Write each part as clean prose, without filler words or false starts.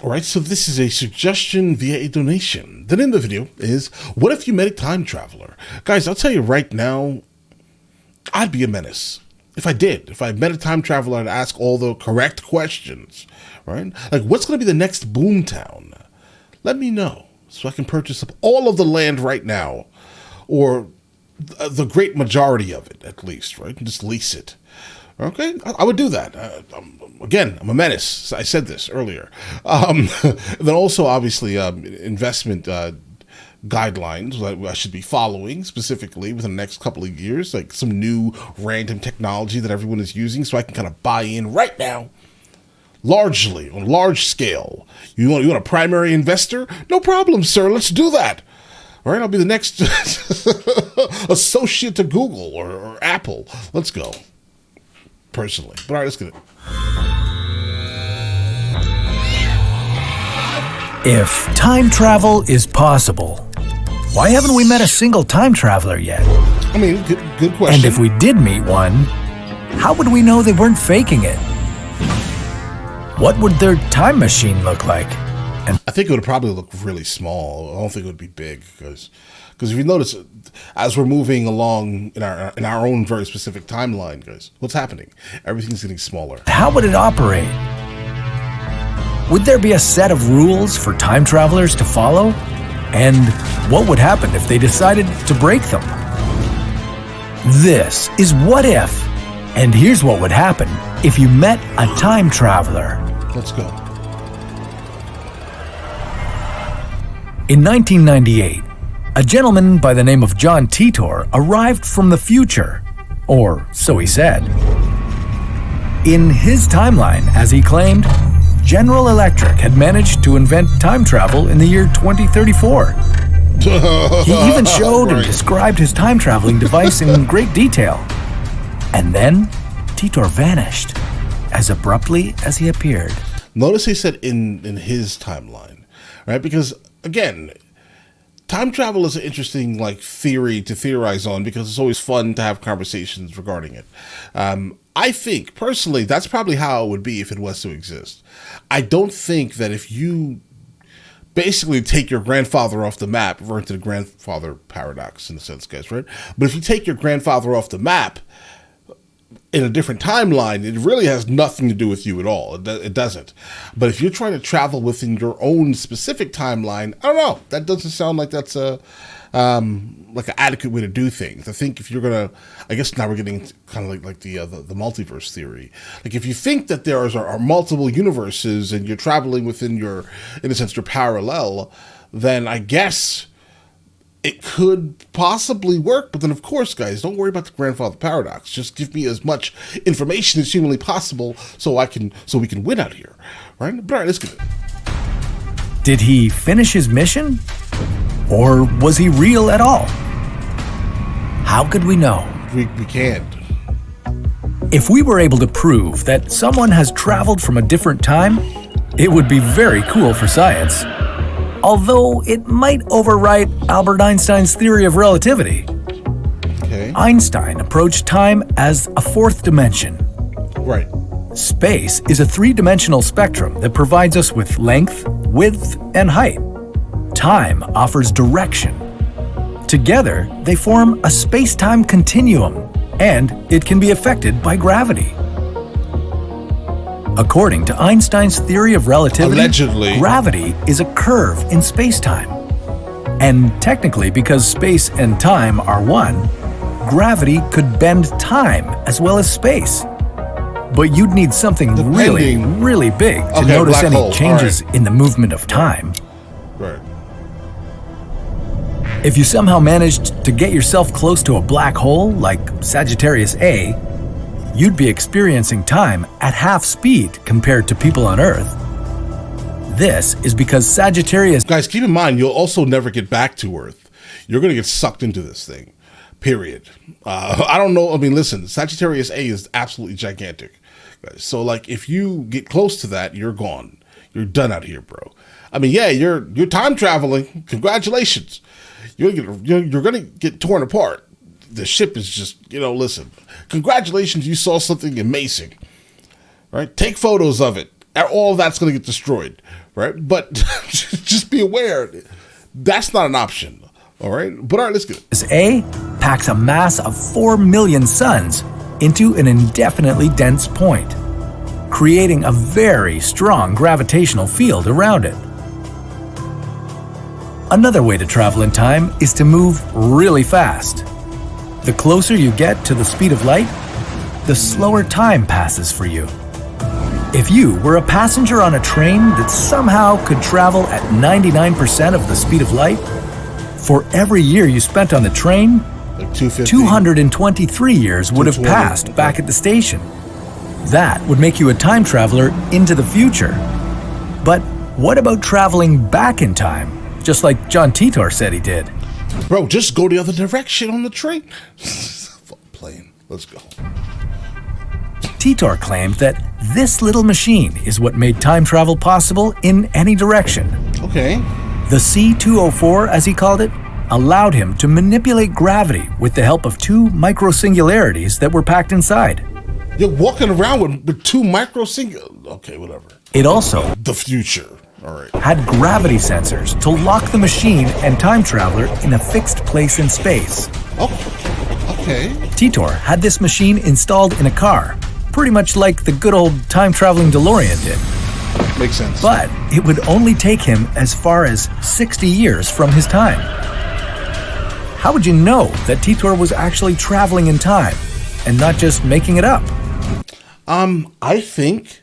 All right, so this is a suggestion via a donation. The name of the video is, what if you met a time traveler? Guys, I'll tell you right now, I'd be a menace. If I met a time traveler, I'd ask all the correct questions, right? Like, what's going to be the next boomtown? Let me know so I can purchase up all of the land right now, or the great majority of it, at least, right? And just lease it. Okay, I would do that. Again, I'm a menace. I said this earlier. Then also, obviously, investment guidelines that I should be following specifically within the next couple of years, like some new random technology that everyone is using, so I can kind of buy in right now, largely on a large scale. You want a primary investor? No problem, sir. Let's do that. All right, I'll be the next associate to Google or Apple. Let's go. Personally, but all right, let's get it. If time travel is possible, why haven't we met a single time traveler yet? I mean, good question. And if we did meet one, how would we know they weren't faking it? What would their time machine look like? And I think it would probably look really small. I don't think it would be big because if you notice, as we're moving along in our own very specific timeline, guys, what's happening? Everything's getting smaller. How would it operate? Would there be a set of rules for time travelers to follow? And what would happen if they decided to break them? This is What If, and here's what would happen if you met a time traveler. Let's go. In 1998, a gentleman by the name of John Titor arrived from the future, or so he said. In his timeline, as he claimed, General Electric had managed to invent time travel in the year 2034. He even showed and described his time-traveling device in great detail. And then, Titor vanished, as abruptly as he appeared. Notice he said in his timeline, right? Because, again, time travel is an interesting theory to theorize on because it's always fun to have conversations regarding it. I think, personally, that's probably how it would be if it was to exist. I don't think that if you basically take your grandfather off the map, we're into the grandfather paradox in a sense, guys, right? But if you take your grandfather off the map in a different timeline, it really has nothing to do with you at all. It doesn't. But if you're trying to travel within your own specific timeline, I don't know. That doesn't sound like that's like an adequate way to do things. I think if you're gonna, I guess now we're getting kind of like the multiverse theory. Like if you think that there are multiple universes and you're traveling within your, in a sense, your parallel, then I guess it could possibly work. But then, of course, guys, don't worry about the grandfather paradox. Just give me as much information as humanly possible so we can win out here, right? But all right, let's get it. Did he finish his mission? Or was he real at all? How could we know? We can't. If we were able to prove that someone has traveled from a different time, it would be very cool for science. Although it might overwrite Albert Einstein's theory of relativity. Okay. Einstein approached time as a fourth dimension. Right. Space is a three-dimensional spectrum that provides us with length, width, and height. Time offers direction. Together, they form a space-time continuum, and it can be affected by gravity. According to Einstein's theory of relativity, allegedly, gravity is a curve in space-time. And technically, because space and time are one, gravity could bend time as well as space. But you'd need something really big to notice any changes in the movement of time. Right. If you somehow managed to get yourself close to a black hole like Sagittarius A, you'd be experiencing time at half speed compared to people on Earth. This is because Sagittarius... Guys, keep in mind, you'll also never get back to Earth. You're going to get sucked into this thing, period. I don't know. I mean, listen, Sagittarius A is absolutely gigantic. So, if you get close to that, you're gone. You're done out here, bro. I mean, yeah, you're time traveling. Congratulations. You're going to get torn apart. The ship is just, listen, congratulations, you saw something amazing, right? Take photos of it. all that's going to get destroyed, right? But just be aware, that's not an option, all right? But all right, let's get it. A packs a mass of 4 million suns into an indefinitely dense point, creating a very strong gravitational field around it. Another way to travel in time is to move really fast. The closer you get to the speed of light, the slower time passes for you. If you were a passenger on a train that somehow could travel at 99% of the speed of light, for every year you spent on the train, Like 250. 223 years would have 220. passed back at the station. That would make you a time traveler into the future. But what about traveling back in time, just like John Titor said he did? Bro, just go the other direction on the train. Fuck playing. Let's go. Titor claimed that this little machine is what made time travel possible in any direction. Okay. The C-204, as he called it, allowed him to manipulate gravity with the help of 2 microsingularities that were packed inside. You're walking around with 2 Okay, whatever. It also The future. All right. had gravity sensors to lock the machine and time traveler in a fixed place in space. Oh, okay. Titor had this machine installed in a car, pretty much like the good old time-traveling DeLorean did. Makes sense. But it would only take him as far as 60 years from his time. How would you know that Titor was actually traveling in time and not just making it up? I think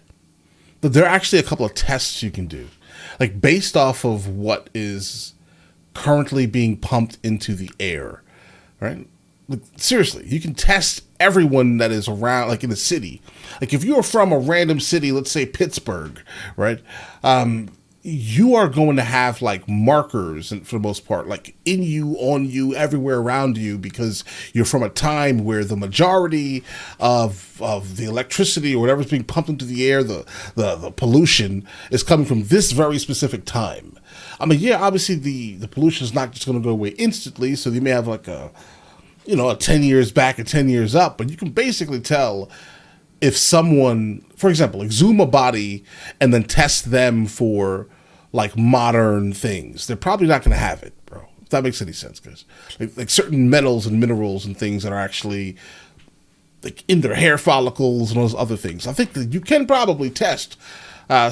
that there are actually a couple of tests you can do, like based off of what is currently being pumped into the air, right? Like, seriously, you can test everyone that is around, like in a city. Like if you are from a random city, let's say Pittsburgh, right? You are going to have like markers, and for the most part, like in you, on you, everywhere around you, because you're from a time where the majority of the electricity or whatever's being pumped into the air, the pollution is coming from this very specific time. I mean, yeah, obviously the pollution is not just going to go away instantly, so you may have like a 10 years back and 10 years up, but you can basically tell if someone, for example, like zoom a body and then test them for like modern things. They're probably not going to have it, bro. If that makes any sense, guys. Like certain metals and minerals and things that are actually like in their hair follicles and those other things. I think that you can probably test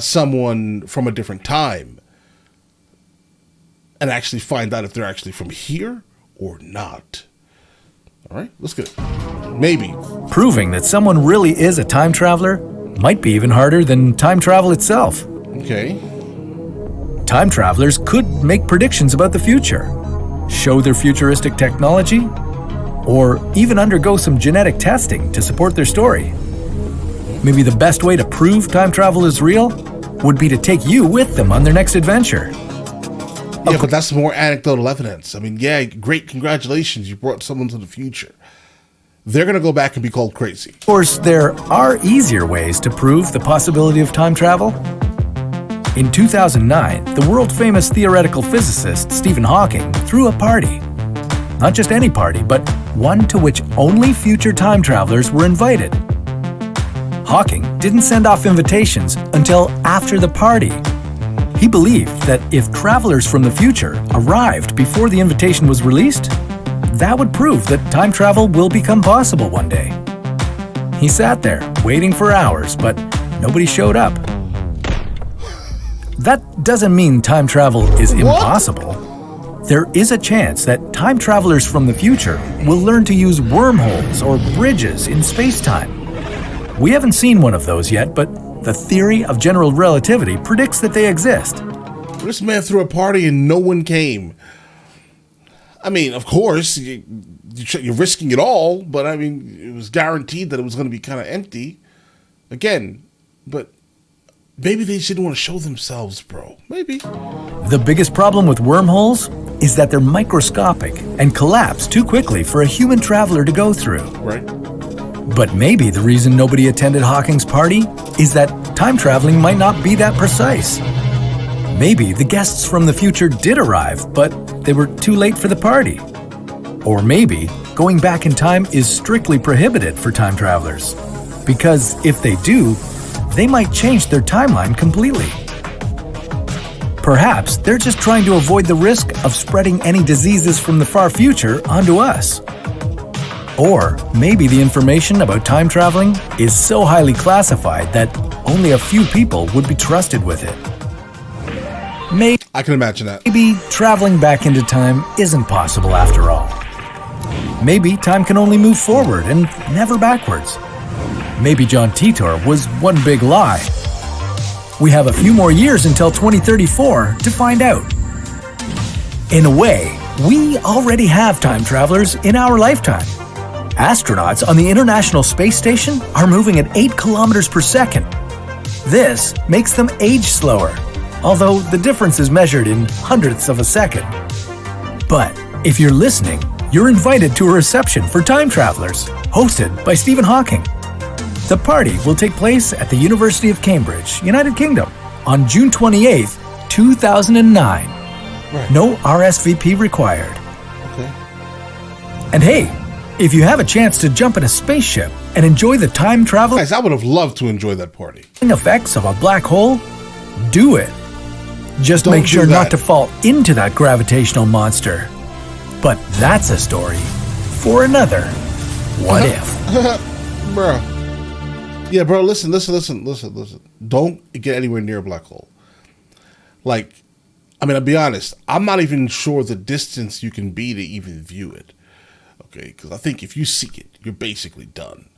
someone from a different time and actually find out if they're actually from here or not. All right, let's get it. Maybe. Proving that someone really is a time traveler might be even harder than time travel itself. Okay. Time travelers could make predictions about the future, show their futuristic technology, or even undergo some genetic testing to support their story. Maybe the best way to prove time travel is real would be to take you with them on their next adventure. Yeah, but that's more anecdotal evidence. I mean, yeah, great, congratulations, you brought someone to the future. They're going to go back and be called crazy. Of course, there are easier ways to prove the possibility of time travel. In 2009, the world-famous theoretical physicist Stephen Hawking threw a party. Not just any party, but one to which only future time travelers were invited. Hawking didn't send off invitations until after the party. He believed that if travelers from the future arrived before the invitation was released, that would prove that time travel will become possible one day. He sat there, waiting for hours, but nobody showed up. That doesn't mean time travel is impossible. There is a chance that time travelers from the future will learn to use wormholes or bridges in space-time. We haven't seen one of those yet, but the theory of general relativity predicts that they exist. This man threw a party and no one came. I mean, of course, you're risking it all, but I mean, it was guaranteed that it was going to be kind of empty. Again, but maybe they just didn't want to show themselves, bro. Maybe. The biggest problem with wormholes is that they're microscopic and collapse too quickly for a human traveler to go through. Right. But maybe the reason nobody attended Hawking's party is that time traveling might not be that precise. Maybe the guests from the future did arrive, but they were too late for the party. Or maybe going back in time is strictly prohibited for time travelers. Because if they do, they might change their timeline completely. Perhaps they're just trying to avoid the risk of spreading any diseases from the far future onto us. Or maybe the information about time traveling is so highly classified that only a few people would be trusted with it. I can imagine that. Maybe traveling back into time isn't possible after all. Maybe time can only move forward and never backwards. Maybe John Titor was one big lie. We have a few more years until 2034 to find out. In a way, we already have time travelers in our lifetime. Astronauts on the International Space Station are moving at 8 kilometers per second. This makes them age slower, although the difference is measured in hundredths of a second. But if you're listening, you're invited to a reception for time travelers, hosted by Stephen Hawking. The party will take place at the University of Cambridge, United Kingdom, on June 28th, 2009. Right. No RSVP required. Okay. And hey, if you have a chance to jump in a spaceship and enjoy the time travel Guys, I would have loved to enjoy that party. effects of a black hole, do it. Just Don't make do sure that. not to fall into that gravitational monster. But that's a story for another What If. Bro. Yeah, bro, listen. Don't get anywhere near a black hole. Like, I mean, I'll be honest. I'm not even sure the distance you can be to even view it. Okay, because I think if you see it, you're basically done.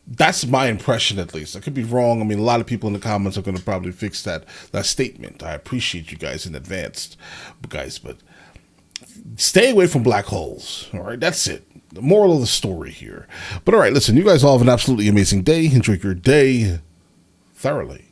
That's my impression, at least. I could be wrong. I mean, a lot of people in the comments are going to probably fix that statement. I appreciate you guys in advance, guys, but stay away from black holes. All right, that's it. The moral of the story here. But all right, listen, you guys all have an absolutely amazing day. Enjoy your day thoroughly.